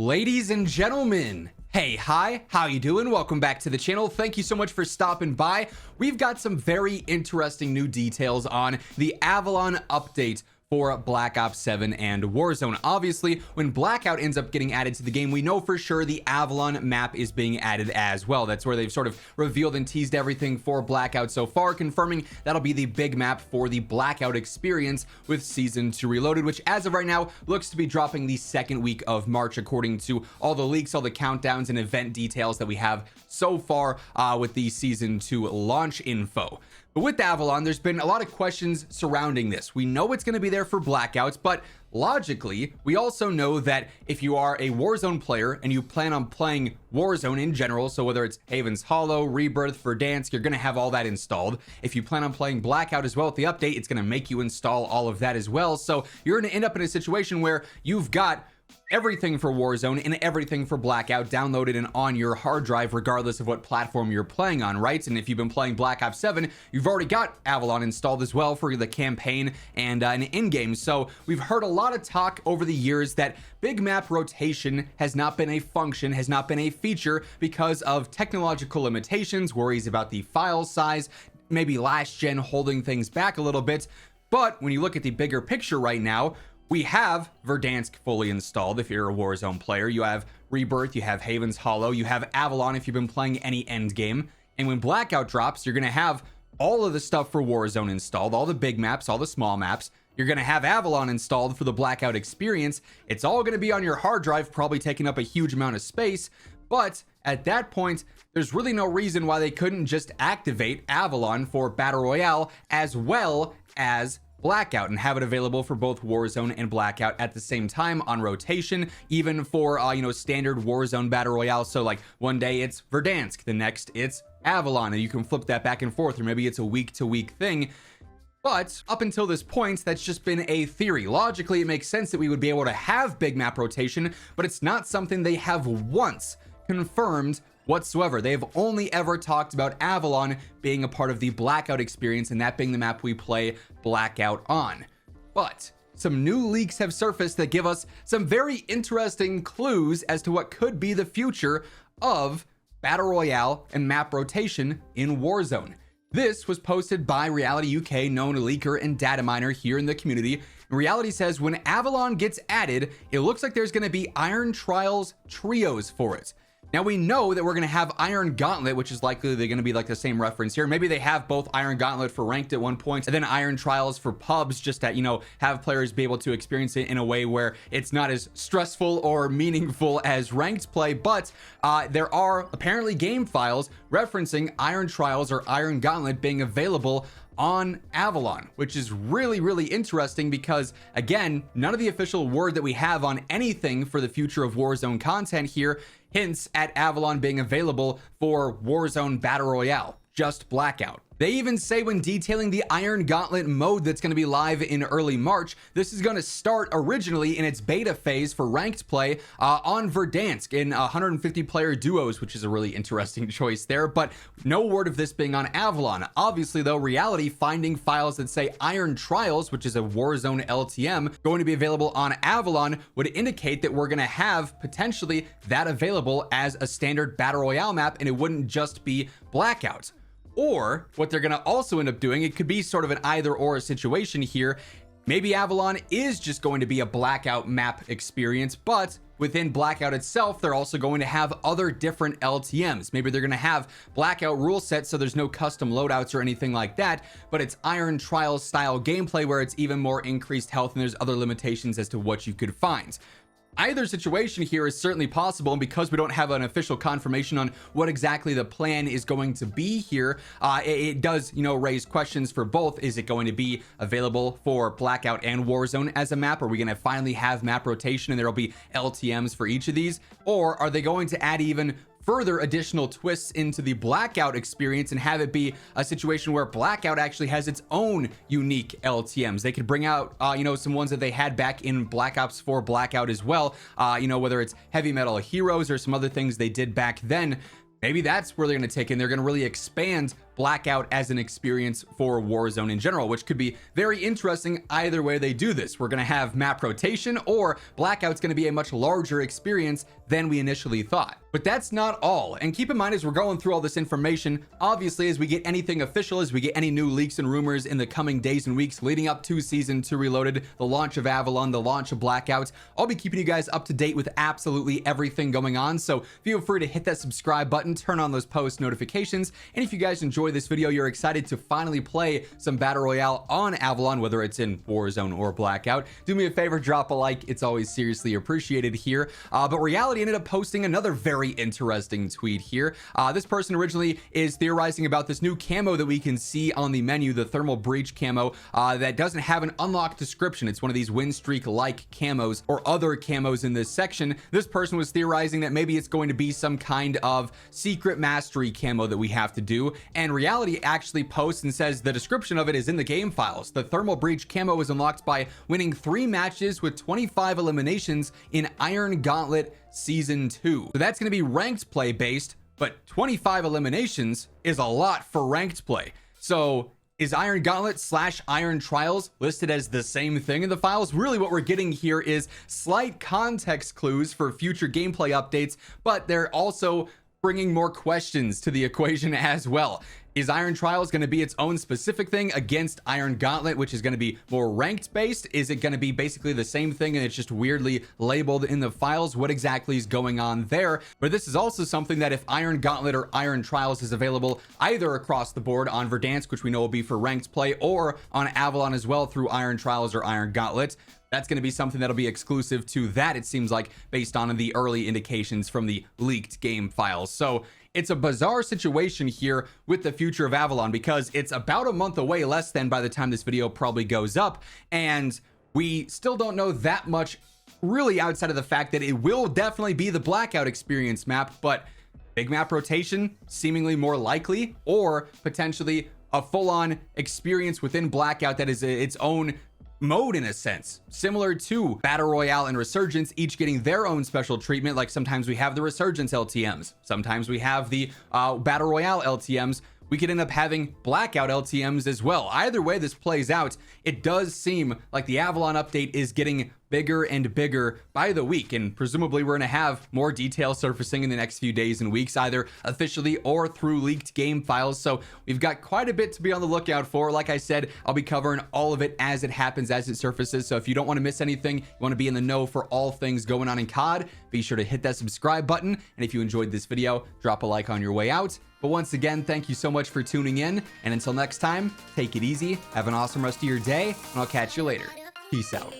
Ladies and gentlemen, hey, hi, how you doing? Welcome back to the channel. Thank you so much for stopping by. We've got some very interesting new details on the Avalon update for Black Ops 7 and Warzone. Obviously, when Blackout ends up getting added to the game, we know for sure the Avalon map is being added as well. That's where they've sort of revealed and teased everything for Blackout so far, confirming that'll be the big map for the Blackout experience with Season 2 Reloaded, which as of right now looks to be dropping the second week of March, according to all the leaks, all the countdowns and event details that we have so far with the Season 2 launch info. But with Avalon, there's been a lot of questions surrounding this. We know it's going to be there for Blackouts, but logically, we also know that if you are a Warzone player and you plan on playing Warzone in general, so whether it's Haven's Hollow, Rebirth, Verdansk, you're going to have all that installed. If you plan on playing Blackout as well with the update, it's going to make you install all of that as well. So you're going to end up in a situation where you've got everything for Warzone and everything for Blackout downloaded and on your hard drive, regardless of what platform you're playing on, right? And if you've been playing Black Ops 7, you've already got Avalon installed as well for the campaign and an in-game. So we've heard a lot of talk over the years that big map rotation has not been a function, has not been a feature because of technological limitations, worries about the file size, maybe last gen holding things back a little bit. But when you look at the bigger picture right now, we have Verdansk fully installed. If you're a Warzone player, you have Rebirth, you have Haven's Hollow, you have Avalon if you've been playing any end game. And when Blackout drops, you're going to have all of the stuff for Warzone installed, all the big maps, all the small maps. You're going to have Avalon installed for the Blackout experience. It's all going to be on your hard drive, probably taking up a huge amount of space. But at that point, there's really no reason why they couldn't just activate Avalon for Battle Royale as well as Blackout and have it available for both Warzone and Blackout at the same time on rotation, even for standard Warzone Battle Royale. So like one day it's Verdansk, the next it's Avalon, and you can flip that back and forth, or maybe it's a week to week thing. But up until this point, that's just been a theory. Logically, it makes sense that we would be able to have big map rotation, but it's not something they have once confirmed whatsoever. They've only ever talked about Avalon being a part of the Blackout experience, and that being the map we play Blackout on. But some new leaks have surfaced that give us some very interesting clues as to what could be the future of Battle Royale and map rotation in Warzone. This was posted by Reality UK, known leaker and data miner here in the community. Reality says when Avalon gets added, it looks like there's going to be Iron Trials trios for it. Now we know that we're going to have Iron Gauntlet, which is likely they're going to be like the same reference here. Maybe they have both Iron Gauntlet for ranked at one point and then Iron Trials for pubs, just to, have players be able to experience it in a way where it's not as stressful or meaningful as ranked play. But there are apparently game files referencing Iron Trials or Iron Gauntlet being available on Avalon, which is really, really interesting because, again, none of the official word that we have on anything for the future of Warzone content here hints at Avalon being available for Warzone Battle Royale, just Blackout. They even say when detailing the Iron Gauntlet mode that's going to be live in early March, this is going to start originally in its beta phase for ranked play on Verdansk in 150 player duos, which is a really interesting choice there, but no word of this being on Avalon. Obviously though, Reality finding files that say Iron Trials, which is a Warzone LTM, going to be available on Avalon would indicate that we're going to have potentially that available as a standard Battle Royale map, and it wouldn't just be Blackout. Or what they're going to also end up doing, it could be sort of an either or situation here. Maybe Avalon is just going to be a Blackout map experience, but within Blackout itself, they're also going to have other different LTMs. Maybe they're going to have Blackout rule sets, so there's no custom loadouts or anything like that, but it's Iron Trials style gameplay where it's even more increased health and there's other limitations as to what you could find. Either situation here is certainly possible, and because we don't have an official confirmation on what exactly the plan is going to be here, it does, raise questions for both. Is it going to be available for Blackout and Warzone as a map? Are we going to finally have map rotation and there'll be LTMs for each of these? Or are they going to add even further additional twists into the Blackout experience and have it be a situation where Blackout actually has its own unique LTMs? They could bring out, some ones that they had back in Black Ops 4 Blackout as well, whether it's Heavy Metal Heroes or some other things they did back then. Maybe that's where they're going to take in. They're going to really expand Blackout as an experience for Warzone in general, which could be very interesting either way they do this. We're going to have map rotation, or Blackout's going to be a much larger experience than we initially thought. But that's not all. And keep in mind, as we're going through all this information, obviously, as we get anything official, as we get any new leaks and rumors in the coming days and weeks leading up to Season 2 Reloaded, the launch of Avalon, the launch of Blackout, I'll be keeping you guys up to date with absolutely everything going on. So feel free to hit that subscribe button, turn on those post notifications. And if you guys enjoy this video, you're excited to finally play some Battle Royale on Avalon, whether it's in Warzone or Blackout, do me a favor, drop a like. It's always seriously appreciated here. But Reality ended up posting another very interesting tweet here. This person originally is theorizing about this new camo that we can see on the menu, the thermal breach camo, that doesn't have an unlocked description. It's one of these win streak like camos or other camos in this section. This person was theorizing that maybe it's going to be some kind of secret mastery camo that we have to do, and Reality actually posts and says the description of it is in the game files. The thermal breach camo is unlocked by winning 3 matches with 25 eliminations in Iron Gauntlet Season 2. So that's going to be ranked play based, but 25 eliminations is a lot for ranked play. So is Iron Gauntlet / Iron Trials listed as the same thing in the files? Really what we're getting here is slight context clues for future gameplay updates, but they're also bringing more questions to the equation as well. Is Iron Trials going to be its own specific thing against Iron Gauntlet, which is going to be more ranked based? Is it going to be basically the same thing and it's just weirdly labeled in the files? What exactly is going on there? But this is also something that if Iron Gauntlet or Iron Trials is available either across the board on Verdansk, which we know will be for ranked play, or on Avalon as well through Iron Trials or Iron Gauntlet, that's going to be something that'll be exclusive to that, it seems like, based on the early indications from the leaked game files. So it's a bizarre situation here with the future of Avalon, because it's about a month away, less than, by the time this video probably goes up, and we still don't know that much really outside of the fact that it will definitely be the Blackout experience map, but big map rotation seemingly more likely, or potentially a full-on experience within Blackout that is its own mode in a sense, similar to Battle Royale and Resurgence, each getting their own special treatment. Like sometimes we have the Resurgence LTMs, sometimes we have the Battle Royale LTMs. We could end up having Blackout LTMs as well. Either way this plays out, it does seem like the Avalon update is getting bigger and bigger by the week, and presumably we're going to have more details surfacing in the next few days and weeks, either officially or through leaked game files. So we've got quite a bit to be on the lookout for. Like I said, I'll be covering all of it as it happens, as it surfaces. So if you don't want to miss anything, you want to be in the know for all things going on in COD, be sure to hit that subscribe button. And if you enjoyed this video, drop a like on your way out. But once again, thank you so much for tuning in, and until next time, take it easy, have an awesome rest of your day, and I'll catch you later. Peace out.